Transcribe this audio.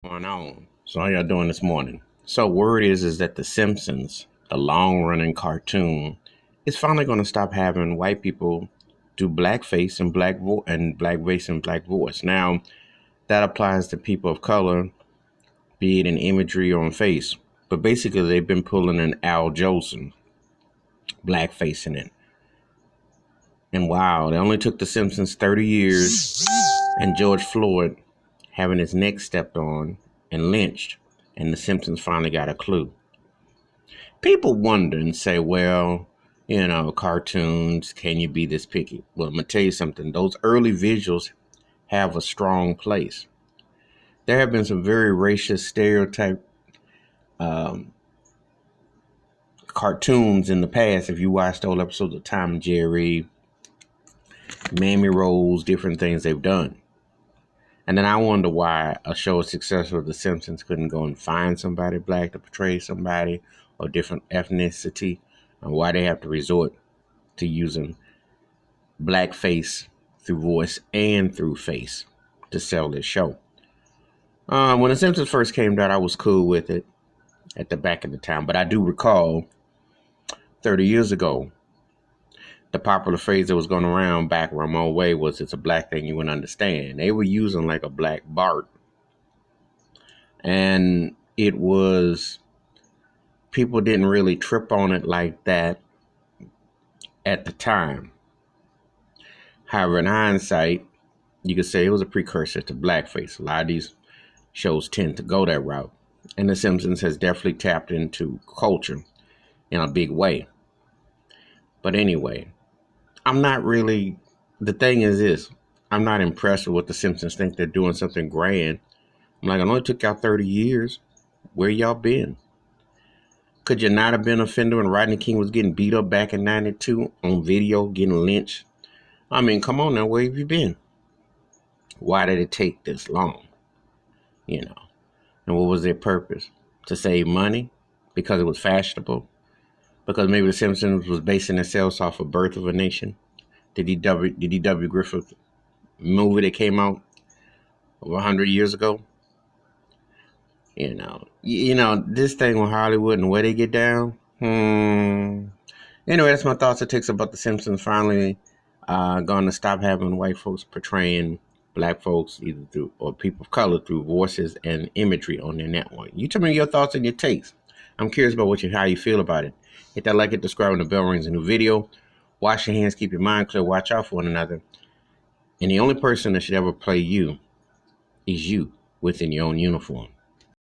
Going on? So how y'all doing this morning? So word is that the Simpsons, the long running cartoon, is finally going to stop having white people do blackface and blackface and black voice. Now that applies to people of color, be it in imagery or on face. But basically, they've been pulling an Al Jolson blackface in it. And wow, it only took the Simpsons 30 years and George Floyd having his neck stepped on and lynched, and the Simpsons finally got a clue. People wonder and say, well, cartoons, can you be this picky? Well, I'm going to tell you something. Those early visuals have a strong place. There have been some very racist stereotype um, cartoons in the past. If you watched old episodes of Tom and Jerry, Mammy Rose, different things they've done. And then I wonder why a show as successful as The Simpsons couldn't go and find somebody black to portray somebody or different ethnicity, and why they have to resort to using blackface through voice and through face to sell this show. When The Simpsons first came out, I was cool with it at the back of the time, but I do recall 30 years ago, the popular phrase that was going around back Ramon way was, "It's a black thing you wouldn't understand." They were using like a black Bart. And it was, people didn't really trip on it like that at the time. However, in hindsight, you could say it was a precursor to blackface. A lot of these shows tend to go that route. And The Simpsons has definitely tapped into culture in a big way. But anyway, the thing is this, I'm not impressed with what The Simpsons think they're doing something grand. I'm like, it only took y'all 30 years. Where y'all been? Could you not have been offended when Rodney King was getting beat up back in 92 on video, getting lynched? I mean, come on now, where have you been? Why did it take this long? And what was their purpose? To save money? Because it was fashionable? Because maybe The Simpsons was basing themselves off of Birth of a Nation? Did D.W. Griffith movie that came out over 100 years ago? This thing with Hollywood and where they get down. Anyway, that's my thoughts and takes about The Simpsons finally going to stop having white folks portraying black folks either through or people of color through voices and imagery on their network. You tell me your thoughts and your takes. I'm curious about how you feel about it. Hit that like, hit subscribe, and the bell rings. A new video. Wash your hands, keep your mind clear, watch out for one another. And the only person that should ever play you is you within your own uniform.